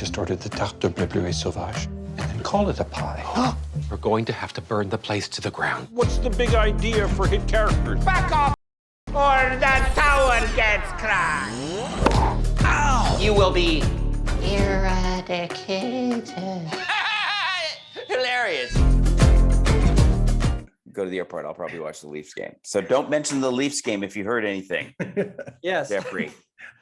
just order the tarte de bleu bleu et sauvage and then call it a pie. We're going to have to burn the place to the ground. What's the big idea for hit characters? Back off, or the tower gets cracked. Ow! You will be eradicated. Hilarious. Go to the airport, I'll probably watch the Leafs game. So don't mention the Leafs game if you heard anything. Yes. Jeffrey.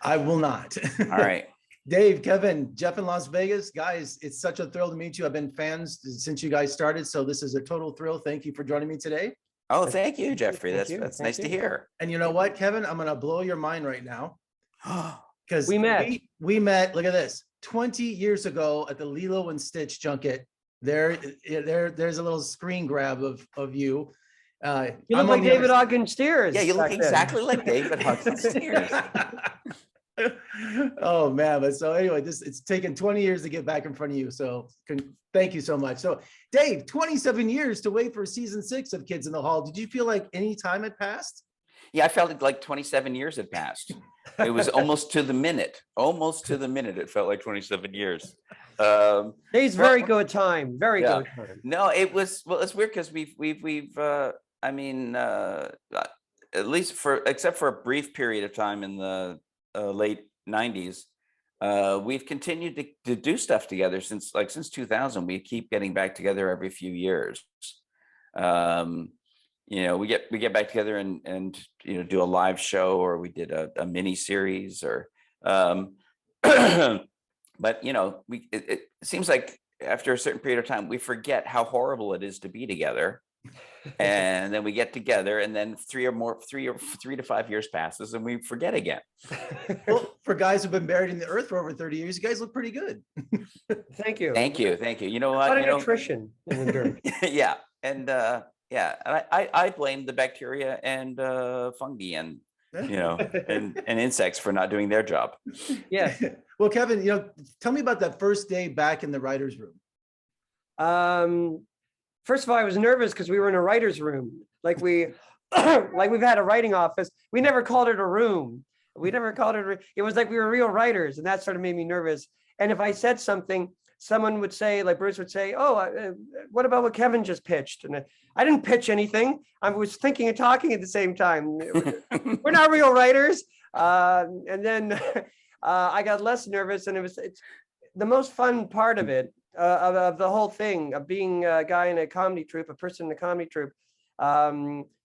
I will not. All right. Dave, Kevin, Jeff in Las Vegas. Guys, it's such a thrill to meet you. I've been fans since you guys started, so this is a total thrill. Thank you for joining me today. Oh, thank you, Jeffrey. Thank you. That's Thank nice you. to hear. And you know what, Kevin? I'm going to blow your mind right now. Because We met. We met, look at this, 20 years ago at the Lilo and Stitch junket. There's a little screen grab of you. You look like David Ogden Steers. Yeah, you look back then. exactly like David Hudson Steers. Oh man, but so anyway, it's taken 20 years to get back in front of you. So thank you so much. So Dave, 27 years to wait for season 6 of Kids in the Hall. Did you feel like any time had passed? Yeah, I felt like 27 years had passed. It was almost to the minute. Almost to the minute. It felt like 27 years. Dave's very good time. Very Yeah. good time. No, it was, well, it's weird because at least except for a brief period of time in the late 90s, we've continued to do stuff together since 2000. We keep getting back together every few years. We get back together and do a live show, or we did a mini series, or but it seems like after a certain period of time we forget how horrible it is to be together. And then we get together, and then 3 to 5 years passes and we forget again. Well, for guys who've been buried in the earth for over 30 years, you guys look pretty good. Thank you. Thank you. You know A what? lot of nutrition in the dirt. Yeah. And I blame the bacteria and fungi and and insects for not doing their job. Yeah. Well, Kevin, tell me about that first day back in the writer's room. First of all, I was nervous because we were in a writer's room. Like we've had a writing office. We never called it a room. We never called it. It was like we were real writers, and that sort of made me nervous. And if I said something, someone would say, like Bruce would say, "Oh, what about what Kevin just pitched?" And I didn't pitch anything. I was thinking and talking at the same time. We're not real writers. And then I got less nervous, and it's the most fun part of it. Of the whole thing of being a guy in a comedy troupe, a person in a comedy troupe.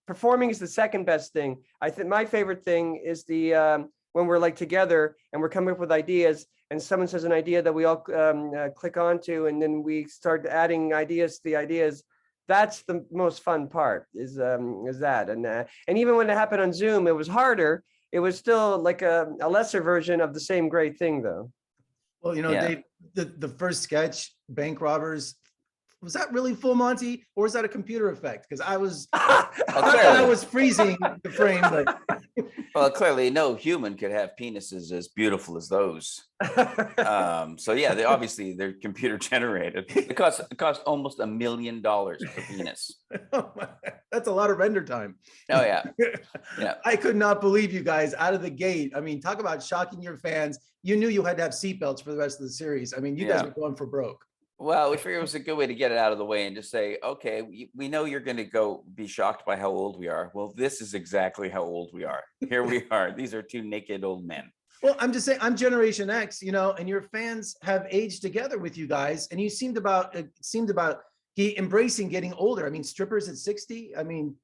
Performing is the second best thing. I think my favorite thing is when we're like together and we're coming up with ideas, and someone says an idea that we all click onto, and then we start adding ideas to the ideas. That's the most fun part. Is that, and even when it happened on Zoom, it was harder. It was still like a lesser version of the same great thing, though. Well, Dave, the first sketch, Bank Robbers, was that really full Monty, or was that a computer effect? Because I was freezing the frame. But Well, clearly no human could have penises as beautiful as those. So yeah, they're computer generated. It cost almost $1 million per penis. That's a lot of render time. Oh yeah. Yeah. I could not believe you guys out of the gate. I mean, talk about shocking your fans. You knew you had to have seatbelts for the rest of the series. I mean, you guys were going for broke. Well, we figured it was a good way to get it out of the way and just say, okay, we know you're going to go be shocked by how old we are. Well, this is exactly how old we are. Here we are. These are 2 naked old men. Well, I'm just saying, I'm Generation X, and your fans have aged together with you guys, and you seemed about embracing getting older. I mean, strippers at 60. I mean,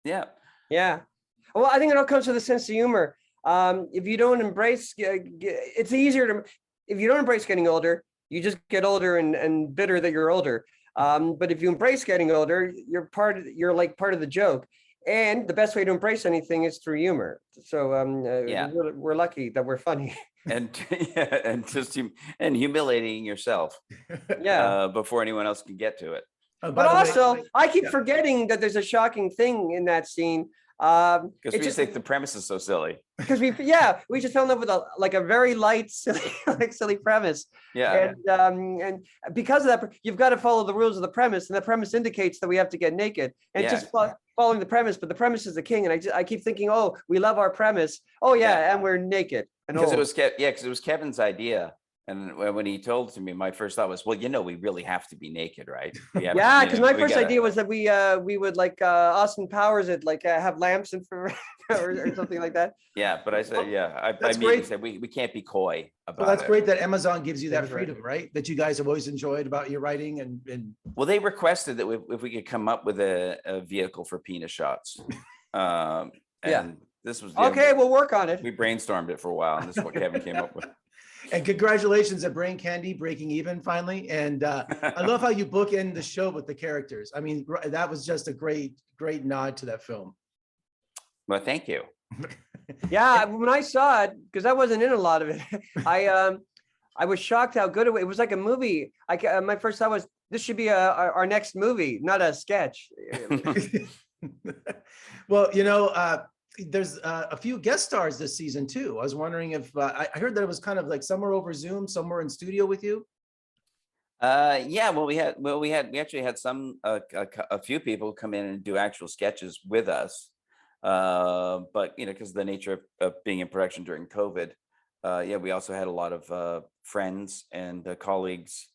yeah. Well, I think it all comes with a sense of humor. If you don't embrace, it's easier to. If you don't embrace getting older, you just get older and bitter that you're older. But if you embrace getting older, you're like part of the joke. And the best way to embrace anything is through humor. So we're lucky that we're funny. And humiliating yourself. Yeah. Before anyone else can get to it. But also, I keep forgetting that there's a shocking thing in that scene. Because we just think the premise is so silly. Because we just fell in love with a very light, silly premise. Yeah. And because of that, you've got to follow the rules of the premise, and the premise indicates that we have to get naked. And just following the premise, but the premise is the king. And I keep thinking, oh, we love our premise. Oh yeah, and we're naked. Because it was Kevin's idea, And when he told to me, my first thought was, well, we really have to be naked, right? We have to, Yeah, because my we first gotta- idea was that we would like Austin Powers it, like have lamps and for or something like that. Yeah, but I said, I that's immediately great. said we can't be coy about Well, that's it. great that Amazon gives you that That's right. freedom, right? That you guys have always enjoyed about your writing and Well, they requested that if we could come up with a vehicle for penis shots. And this was Okay, we'll work on it. we brainstormed it for a while, and this is what Kevin came up with. and congratulations at Brain Candy breaking even finally. And I love how you bookend the show with the characters. I mean, that was just a great nod to that film. Well, thank you. Yeah, when I saw it, because I wasn't in a lot of it, I was shocked how good it was. It was like a movie. My first thought was this should be our next movie, not a sketch. Well, there's a few guest stars this season too. I was wondering if I heard that it was kind of like somewhere over Zoom, somewhere in studio with you. Yeah, well, we actually had a few people come in and do actual sketches with us. But because of the nature of being in production during COVID, we also had a lot of friends and colleagues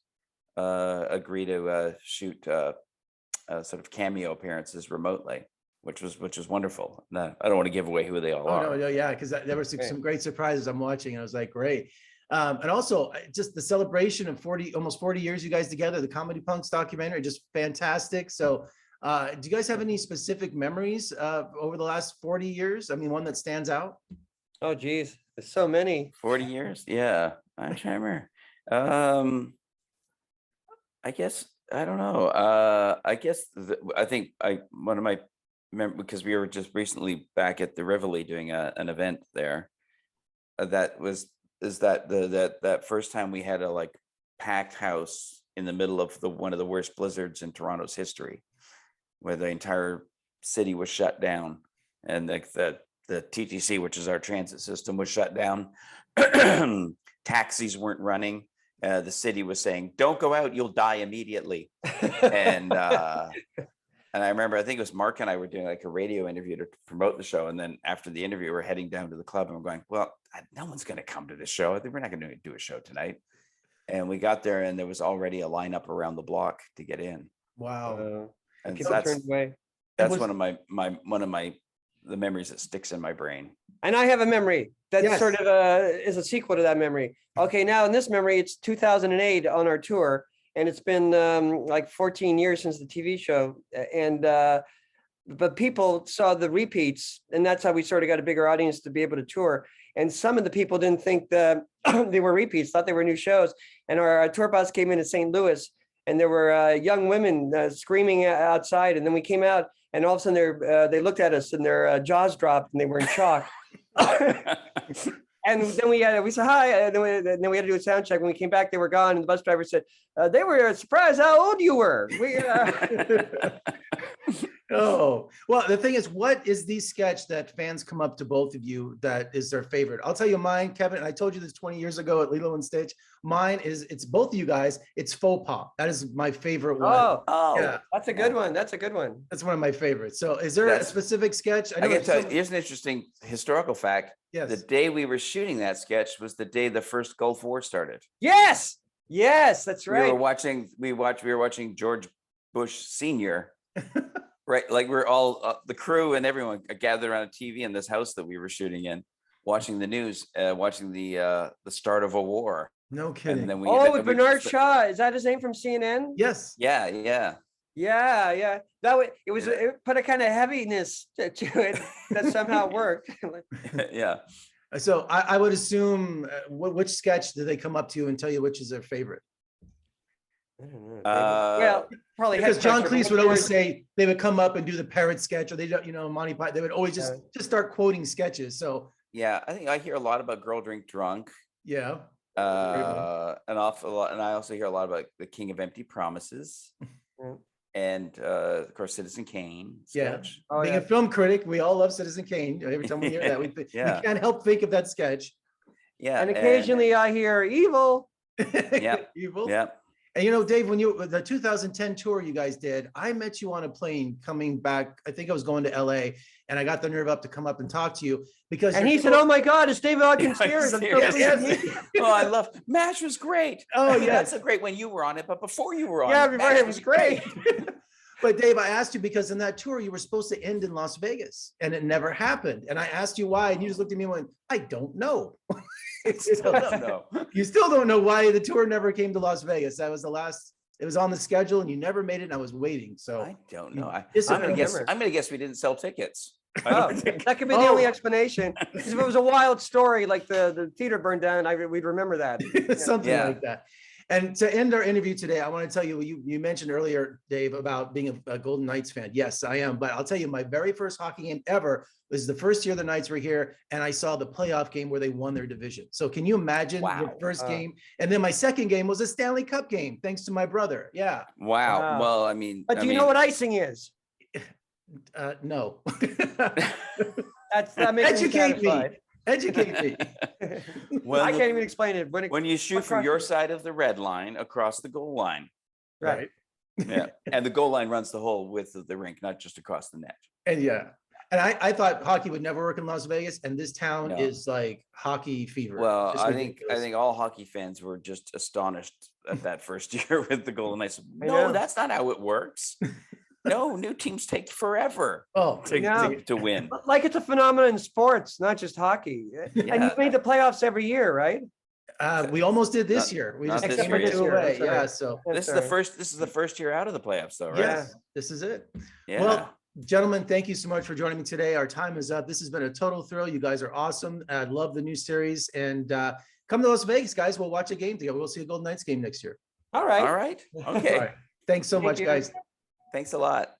agree to shoot sort of cameo appearances remotely, which was wonderful. No, I don't want to give away who they all are. No, yeah, because there were some great surprises I'm watching. And I was like, great. And also just the celebration of almost 40 years you guys together, the Comedy Punks documentary, just fantastic. So do you guys have any specific memories over the last 40 years? I mean, one that stands out? Oh, geez, there's so many. 40 years? Yeah, I'm trying to remember. I guess, I don't know. I guess, I think one of my, because we were just recently back at the Rivoli doing an event there. That first time we had a like packed house in the middle of one of the worst blizzards in Toronto's history, where the entire city was shut down, and the TTC, which is our transit system, was shut down. Taxis weren't running. The city was saying, "Don't go out, you'll die immediately." And I remember, I think it was Mark and I were doing like a radio interview to promote the show, and then after the interview, we're heading down to the club, and we're going, "Well, no one's going to come to this show. I think we're not going to do a show tonight." And we got there, and there was already a lineup around the block to get in. Wow. And People turned away. that's one of the memories that sticks in my brain. And I have a memory that Yes. sort of is a sequel to that memory. Okay, now in this memory, it's 2008 on our tour, and it's been like 14 years since the TV show. And but people saw the repeats, and that's how we sort of got a bigger audience to be able to tour. And some of the people didn't think that they were repeats, thought they were new shows. And our tour bus came in St. Louis, and there were young women screaming outside. And then we came out, and all of a sudden they looked at us, and their jaws dropped, and they were in shock. And then we said hi, and then we had to do a sound check. When we came back, they were gone, and the bus driver said they were surprised how old you were. Oh, well, the thing is, what is the sketch that fans come up to both of you that is their favorite? I'll tell you mine, Kevin, and I told you this 20 years ago at Lilo and Stitch. Mine it's both of you guys. It's Faux Pas. That is my favorite one. Oh, yeah. That's a good one. That's a good one. That's one of my favorites. So is there a specific sketch? I can tell you, here's an interesting historical fact. Yes. The day we were shooting that sketch was the day the first Gulf War started. Yes, that's right. We were watching George Bush Sr. Right, like we're all the crew and everyone gathered around a TV in this house that we were shooting in, watching the news, watching the start of a war. No kidding. And then with Bernard Shaw. Is that his name from CNN? Yes. Yeah. Yeah. It put a kind of heaviness to it that somehow worked. Yeah. So I would assume which sketch did they come up to you and tell you which is their favorite? I don't know. Well, probably Because John Head Cleese Crusher. would always say they would come up and do the parrot sketch, or they don't, Monty Python. They would always just start quoting sketches. So Yeah, I think I hear a lot about Girl Drink Drunk. yeah. An awful lot, and I also hear a lot about the King of Empty Promises, and of course Citizen Kane sketch. Oh, Being yeah. a film critic, we all love Citizen Kane. Every time we hear that, we can't help think of that sketch. Yeah, And occasionally I hear evil. Yeah. Evil. Yeah, And you know, Dave, when the 2010 tour you guys did, I met you on a plane coming back. I think I was going to LA, and I got the nerve up to come up and talk to you because. And he said, "Oh my God, it's David Hawkins Spears." I'm so Yes, pleased to yes. meet you. Oh, I love MASH was great. Oh, yeah. That's a great when you were on it, but before you were on Yeah, it, before MASH it was great. But Dave, I asked you because in that tour you were supposed to end in Las Vegas, and it never happened. And I asked you why, and you just looked at me and went, "I don't know." Still don't know. You still don't know why the tour never came to Las Vegas. That was the last. It was on the schedule, and you never made it. And I was waiting. So I don't know. I'm disappointed. gonna guess. I'm gonna guess we didn't sell tickets. I Oh, don't think- that could be the only explanation. 'Cause if it was a wild story, like the theater burned down, we'd remember that. something Yeah. like that. And to end our interview today, I want to tell you, you mentioned earlier, Dave, about being a Golden Knights fan. Yes, I am. But I'll tell you, my very first hockey game ever was the first year the Knights were here, and I saw the playoff game where they won their division. So can you imagine the Wow. first game? And then my second game was a Stanley Cup game, thanks to my brother. Yeah. Wow. Wow. Well, I mean, But do you know what icing is? No. That makes me Educate me. satisfied. Educate me. Well, I can't even explain it. when you shoot from your side of the red line across the goal line. Right. Yeah. And the goal line runs the whole width of the rink, not just across the net. And yeah. And I thought hockey would never work in Las Vegas, and this town No. is like hockey fever. Well, It's I ridiculous. think all hockey fans were just astonished at that first year with the Golden Knights. I No, know. that's not how it works. No, new teams take forever Oh, Yeah. to win. Like it's a phenomenon in sports, not just hockey. And Yeah. you made the playoffs every year, right? we almost did this Not- year. We not just this came year yet. two away. That's right. Yeah. So This is the first year out of the playoffs, though, right? yes, this is it. Yeah. Well, gentlemen, thank you so much for joining me today. Our time is up. This has been a total thrill. You guys are awesome. I love the new series. And come to Las Vegas, guys. We'll watch a game together. We'll see a Golden Knights game next year. All right. All right. Okay. All right. Thanks so Thank much, you. guys. Thanks a lot.